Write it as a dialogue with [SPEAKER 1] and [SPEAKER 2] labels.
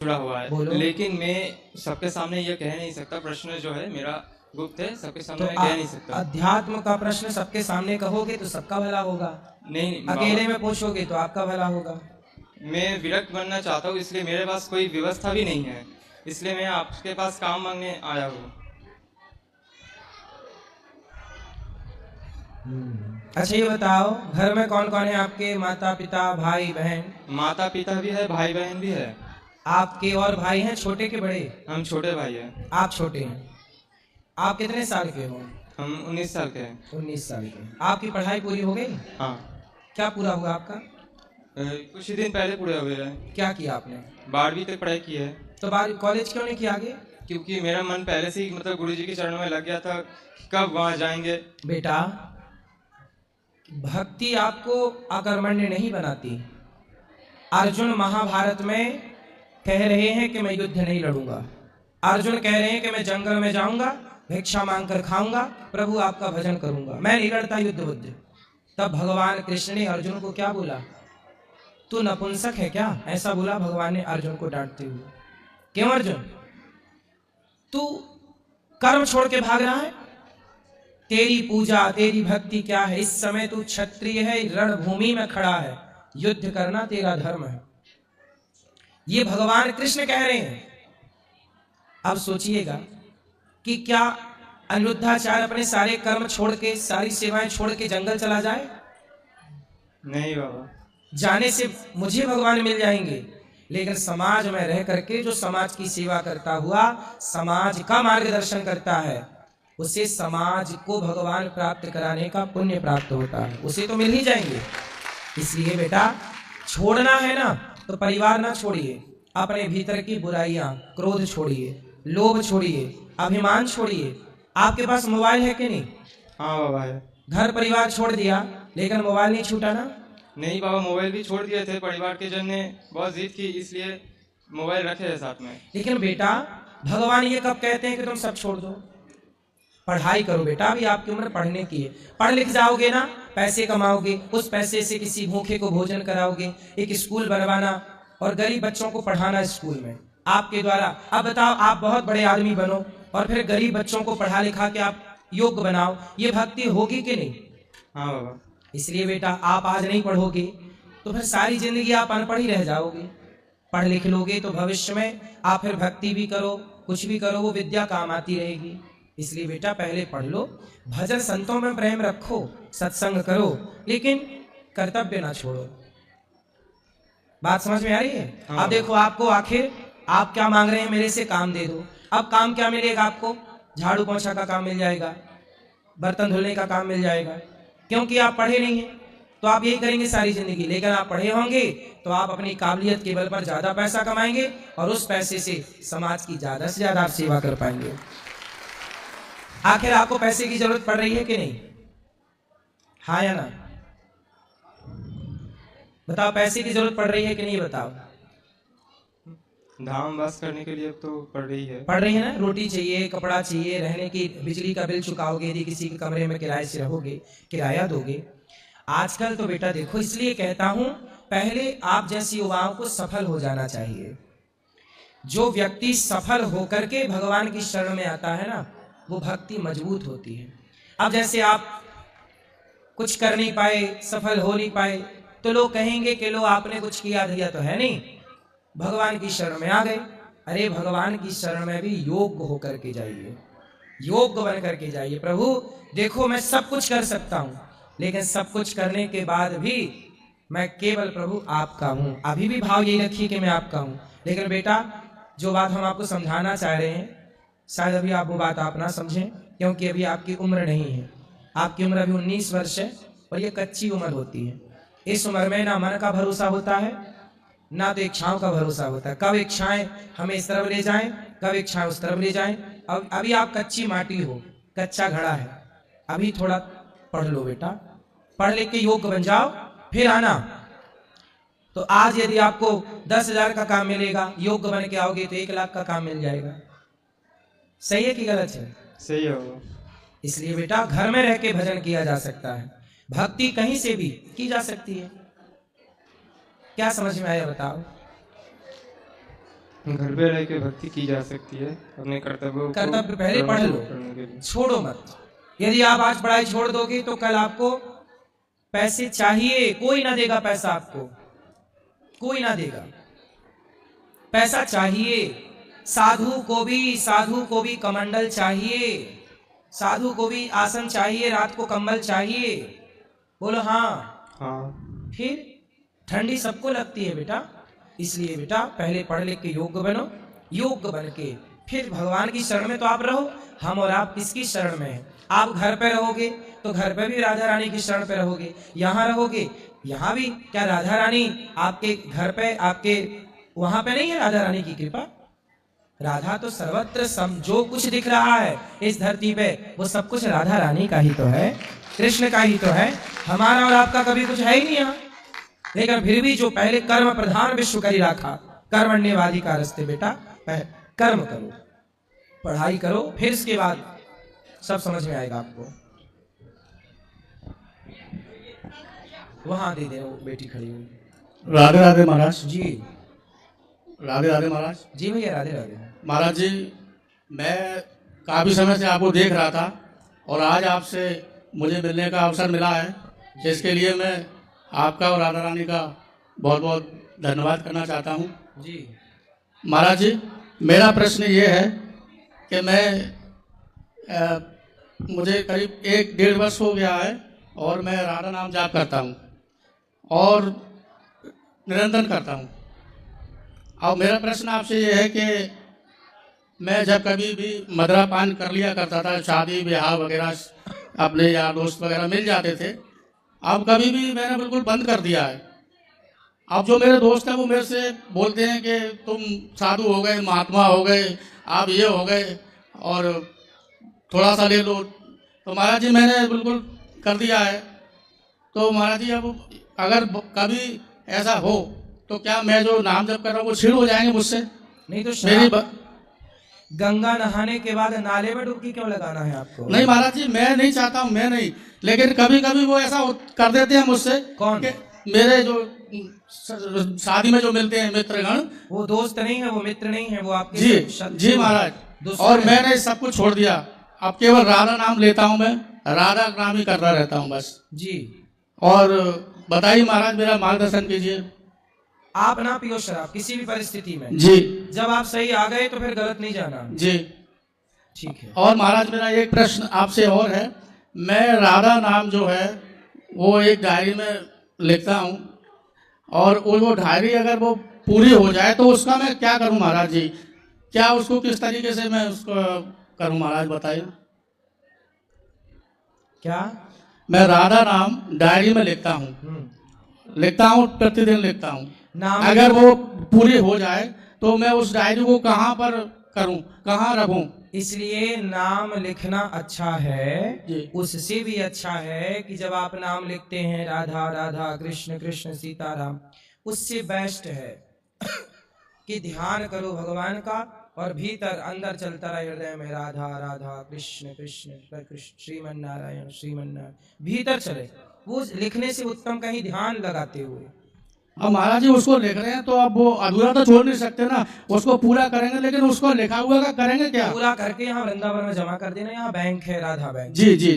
[SPEAKER 1] जुड़ा हुआ है,
[SPEAKER 2] बोलो।
[SPEAKER 1] लेकिन मैं सबके सामने ये कह नहीं सकता। प्रश्न जो है मेरा गुप्त है, सबके सामने
[SPEAKER 2] तो
[SPEAKER 1] मैं कह नहीं सकता।
[SPEAKER 2] अध्यात्म का प्रश्न सबके सामने कहोगे तो सबका भला होगा,
[SPEAKER 1] नहीं
[SPEAKER 2] अकेले
[SPEAKER 1] बाबा,
[SPEAKER 2] में पूछोगे तो आपका भला होगा।
[SPEAKER 1] मैं विरक्त बनना चाहता हूँ, इसलिए मेरे पास कोई व्यवस्था भी नहीं है, इसलिए मैं आपके पास काम मांगने आया हूँ।
[SPEAKER 2] अच्छा ये बताओ, घर में कौन कौन है आपके? माता पिता भाई बहन?
[SPEAKER 1] माता पिता भी है, भाई बहन भी है।
[SPEAKER 2] आपके और भाई हैं, छोटे के बड़े?
[SPEAKER 1] हम छोटे भाई हैं।
[SPEAKER 2] आप छोटे हैं। आप कितने साल के हो?
[SPEAKER 1] हम 19 साल के हैं।
[SPEAKER 2] 19 साल के। आपकी पढ़ाई पूरी हो गई?
[SPEAKER 1] हाँ।
[SPEAKER 2] क्या पूरा हुआ आपका?
[SPEAKER 1] कुछ ही दिन पहले पूरे हुए हैं।
[SPEAKER 2] क्या किया आपने?
[SPEAKER 1] 12वीं तक पढ़ाई की है।
[SPEAKER 2] तो बाद कॉलेज क्यों नहीं किया आगे?
[SPEAKER 1] क्योंकि मेरा मन पहले से ही मतलब गुरुजी के चरणों में लग गया था, कब वहाँ जाएंगे।
[SPEAKER 2] बेटा, भक्ति आपको अकर्मण्य नहीं बनाती। अर्जुन महाभारत में कह रहे हैं कि मैं युद्ध नहीं लड़ूंगा। अर्जुन कह रहे हैं कि मैं जंगल में जाऊंगा, भिक्षा मांगकर खाऊंगा, प्रभु आपका भजन करूंगा, मैं नहीं लड़ता युद्ध बुद्ध। तब भगवान कृष्ण ने अर्जुन को क्या बोला? तू नपुंसक है क्या? ऐसा बोला भगवान ने अर्जुन को डांटते हुए। क्यों अर्जुन, तू कर्म छोड़ के भाग रहा है? तेरी पूजा तेरी भक्ति क्या है? इस समय तू क्षत्रिय है, रणभूमि में खड़ा है, युद्ध करना तेरा धर्म है। ये भगवान कृष्ण कह रहे हैं। अब सोचिएगा कि क्या अनिरुद्धाचार्य अपने सारे कर्म छोड़ के, सारी सेवाएं छोड़ के जंगल चला जाए?
[SPEAKER 1] नहीं बाबा,
[SPEAKER 2] जाने से मुझे भगवान मिल जाएंगे, लेकिन समाज में रह करके जो समाज की सेवा करता हुआ समाज का मार्गदर्शन करता है, उसे समाज को भगवान प्राप्त कराने का पुण्य प्राप्त होता है, उसे तो मिल ही जाएंगे। इसलिए बेटा, छोड़ना है ना तो परिवार ना छोड़िए, अपने भीतर की बुराइयां, क्रोध छोड़िए, लोभ छोड़िए, अभिमान छोड़िए। आपके पास मोबाइल है कि नहीं?
[SPEAKER 1] हाँ बाबा है।
[SPEAKER 2] घर परिवार छोड़ दिया, लेकिन मोबाइल नहीं छूटा ना?
[SPEAKER 1] नहीं बाबा, मोबाइल भी छोड़ दिए थे, परिवार के जन ने बहुत जिद की, इसलिए मोबाइल रखे हैं साथ में।
[SPEAKER 2] लेकिन बेटा, भगवान ये कब कहते हैं कि तुम सब छोड़ दो? पढ़ाई करो बेटा, अभी आपकी उम्र पढ़ने की है। पढ़ लिख जाओगे ना, पैसे कमाओगे, उस पैसे से किसी भूखे को भोजन कराओगे, एक स्कूल बनवाना और गरीब बच्चों को पढ़ाना स्कूल में आपके द्वारा। अब बताओ, आप बहुत बड़े आदमी बनो और फिर गरीब बच्चों को पढ़ा लिखा के आप योग्य बनाओ, ये भक्ति होगी कि नहीं?
[SPEAKER 1] हाँ बाबा।
[SPEAKER 2] इसलिए बेटा, आप आज नहीं पढ़ोगे तो फिर सारी जिंदगी आप अनपढ़ ही रह जाओगे। पढ़ लिख लोगे तो भविष्य में आप फिर भक्ति भी करो, कुछ भी करो, वो विद्या काम आती रहेगी। इसलिए बेटा, पहले पढ़ लो, भजन संतों में प्रेम रखो, सत्संग करो, लेकिन कर्तव्य ना छोड़ो। बात समझ में आ रही है?
[SPEAKER 1] हाँ।
[SPEAKER 2] अब देखो, आपको आखिर आप क्या मांग रहे हैं? मेरे से काम दे दो। अब काम क्या मिलेगा आपको? झाड़ू पोछा का काम मिल जाएगा, बर्तन धुलने का काम मिल जाएगा, क्योंकि आप पढ़े नहीं हैं। तो आप यही करेंगे सारी जिंदगी। लेकिन आप पढ़े होंगे तो आप अपनी काबिलियत के बल पर ज्यादा पैसा कमाएंगे और उस पैसे से समाज की ज्यादा से ज्यादा आप सेवा कर पाएंगे। आखिर आपको पैसे की जरूरत पड़ रही है कि नहीं? हाँ या ना? बताओ, पैसे की जरूरत पड़ रही है कि नहीं? बताओ।
[SPEAKER 1] धाम वास करने के लिए तो पड़ रही है।
[SPEAKER 2] पड़ रही है ना? रोटी चाहिए, कपड़ा चाहिए, रहने की, बिजली का बिल चुकाओगे, यदि किसी के कमरे में किराए से रहोगे, किराया दोगे। आजकल तो बेटा देखो, इसलिए कहता हूं, पहले आप जैसी युवाओं को सफल हो जाना चाहिए। जो व्यक्ति सफल होकर के भगवान की शरण में आता है ना, वो भक्ति मजबूत होती है। अब जैसे आप कुछ कर नहीं पाए, सफल हो नहीं पाए, तो लोग कहेंगे कि लो आपने कुछ किया धैया तो है नहीं, भगवान की शरण में आ गए। अरे भगवान की शरण में भी योग्य होकर के जाइए, योग्य बन करके जाइए। प्रभु देखो, मैं सब कुछ कर सकता हूं, लेकिन सब कुछ करने के बाद भी मैं केवल प्रभु आपका हूं। अभी भी भाव यही रखिए कि मैं आपका हूं। लेकिन बेटा, जो बात हम आपको समझाना चाह रहे हैं, शायद अभी आप वो बात आप ना समझें, क्योंकि अभी आपकी उम्र नहीं है। आपकी उम्र अभी 19 वर्ष है और ये कच्ची उम्र होती है। इस उम्र में ना मन का भरोसा होता है, ना तो इच्छाओं का भरोसा होता है। कब इच्छाएं हमें इस तरफ ले जाएं, कब इच्छाएं उस तरफ ले जाएं। अब अभी आप कच्ची माटी हो, कच्चा घड़ा है। अभी थोड़ा पढ़ लो बेटा, पढ़ लिख के योग्य बन जाओ, फिर आना। तो आज यदि आपको 10,000 का काम मिलेगा, योग्य बन के आओगे तो 1 लाख का काम मिल जाएगा। सही है कि गलत है?
[SPEAKER 1] सही है बाबा।
[SPEAKER 2] इसलिए बेटा, घर में रह के भजन किया जा सकता है, भक्ति कहीं से भी की जा सकती है। क्या समझ में आया बताओ?
[SPEAKER 1] घर पे रह के भक्ति की जा सकती है अपने कर्तव्यों को
[SPEAKER 2] कर्तव्य पहले पढ़ लो,
[SPEAKER 1] करने के लिए।
[SPEAKER 2] छोड़ो मत। यदि आप आज पढ़ाई छोड़ दोगे तो कल आपको पैसे चाहिए, कोई ना देगा पैसा आपको, कोई ना देगा पैसा चाहिए। साधु को भी कमंडल चाहिए, साधु को भी आसन चाहिए, रात को कंबल चाहिए। बोलो हाँ।
[SPEAKER 1] हाँ।
[SPEAKER 2] फिर ठंडी सबको लगती है बेटा, इसलिए बेटा पहले पढ़ लिख के योग्य बनो, योग्य बन के फिर भगवान की शरण में तो आप रहो। हम और आप किसकी शरण में हैं? आप घर पे रहोगे तो घर पे भी राधा रानी की शरण पे रहोगे, यहाँ रहोगे यहाँ भी। क्या राधा रानी आपके घर पे, आपके वहां पे नहीं है राधा रानी की कृपा? राधा तो सर्वत्र जो कुछ दिख रहा है इस धरती पे वो सब कुछ राधा रानी का ही तो है, कृष्ण का ही तो है। हमारा और आपका कभी कुछ है ही नहीं यहाँ। लेकिन फिर भी जो पहले कर्म प्रधान विश्व करी रखा, कर्मण्यवादी का रास्ते बेटा, कर्म करो, पढ़ाई करो, फिर इसके बाद सब समझ में आएगा आपको। वहां दे दे, वो बेटी खड़ी हुई।
[SPEAKER 3] राधे राधे महाराज।
[SPEAKER 2] जी
[SPEAKER 3] राधे राधे महाराज।
[SPEAKER 2] जी भैया, राधे राधे।
[SPEAKER 3] महाराज जी, मैं काफ़ी समय से आपको देख रहा था और आज आपसे मुझे मिलने का अवसर मिला है, जिसके लिए मैं आपका और राधा रानी का बहुत बहुत धन्यवाद करना चाहता हूँ।
[SPEAKER 2] जी
[SPEAKER 3] महाराज जी, मेरा प्रश्न ये है कि मुझे करीब 1-1.5 वर्ष हो गया है और मैं राधा नाम जाप करता हूँ और निरंतर करता हूँ। अब मेरा प्रश्न आपसे ये है कि मैं जब कभी भी मदिरापान कर लिया करता था, शादी ब्याह वगैरह अपने यार दोस्त वगैरह मिल जाते थे, अब कभी भी मैंने बिल्कुल बंद कर दिया है। अब जो मेरे दोस्त हैं वो मेरे से बोलते हैं कि तुम साधु हो गए, महात्मा हो गए, आप ये हो गए और थोड़ा सा ले लो। तो महाराज जी मैंने बिल्कुल कर दिया है। तो महाराज जी अब अगर कभी ऐसा हो तो क्या मैं जो नाम जप कर रहा हूँ वो छीड़ हो जाएंगे मुझसे?
[SPEAKER 2] नहीं तो
[SPEAKER 3] मेरी
[SPEAKER 2] गंगा नहाने के बाद नाले में डुबकी क्यों लगाना है आपको?
[SPEAKER 3] नहीं महाराज जी, मैं नहीं चाहता हूँ, मैं नहीं, लेकिन कभी कभी वो ऐसा कर देते हैं मुझसे।
[SPEAKER 2] कौन?
[SPEAKER 3] मेरे जो शादी में जो मिलते हैं मित्रगण,
[SPEAKER 2] वो दोस्त नहीं है, वो मित्र नहीं है, वो आपके
[SPEAKER 3] जी महाराज। और मैंने सब कुछ छोड़ दिया, अब केवल राधा नाम लेता हूँ, मैं राधा नाम ही करता रहता हूँ बस
[SPEAKER 2] जी।
[SPEAKER 3] और बताइए महाराज, मेरा मार्गदर्शन कीजिए।
[SPEAKER 2] आप ना पियो शराब किसी भी परिस्थिति में
[SPEAKER 3] जी।
[SPEAKER 2] जब आप सही आ गए तो फिर गलत नहीं जाना
[SPEAKER 3] जी।
[SPEAKER 2] ठीक है।
[SPEAKER 3] और महाराज मेरा एक प्रश्न आपसे और है, मैं राधा नाम जो है वो एक डायरी में लिखता हूँ और वो डायरी अगर वो पूरी हो जाए तो उसका मैं क्या करूँ महाराज जी? क्या उसको किस तरीके से मैं उसको करूँ महाराज, बताइए।
[SPEAKER 2] क्या?
[SPEAKER 3] मैं राधा नाम डायरी में लिखता हूँ, प्रतिदिन लिखता हूँ।
[SPEAKER 2] नाम
[SPEAKER 3] अगर वो पूरी हो जाए तो मैं उस डायरी को कहाँ पर करूँ, कहाँ रखूँ?
[SPEAKER 2] इसलिए नाम लिखना अच्छा है
[SPEAKER 3] जी।
[SPEAKER 2] उससे भी अच्छा है कि जब आप नाम लिखते हैं राधा राधा कृष्ण कृष्ण सीताराम, उससे बेस्ट है कि ध्यान करो भगवान का और भीतर अंदर चलता रहे हृदय में राधा राधा कृष्ण कृष्ण कृष्ण श्रीमन नारायण श्रीमन नारायण, भीतर चले। वो लिखने से उत्तम कहीं ध्यान लगाते हुए।
[SPEAKER 3] अब महाराज जी उसको लिख रहे हैं तो अब वो अधूरा तो छोड़ नहीं सकते ना, उसको पूरा करेंगे, लेकिन उसको लिखा हुआ का करेंगे क्या?
[SPEAKER 2] पूरा करके यहाँ वृंदावन में जमा कर देना, यहाँ बैंक है राधा बैंक।
[SPEAKER 3] जी जी।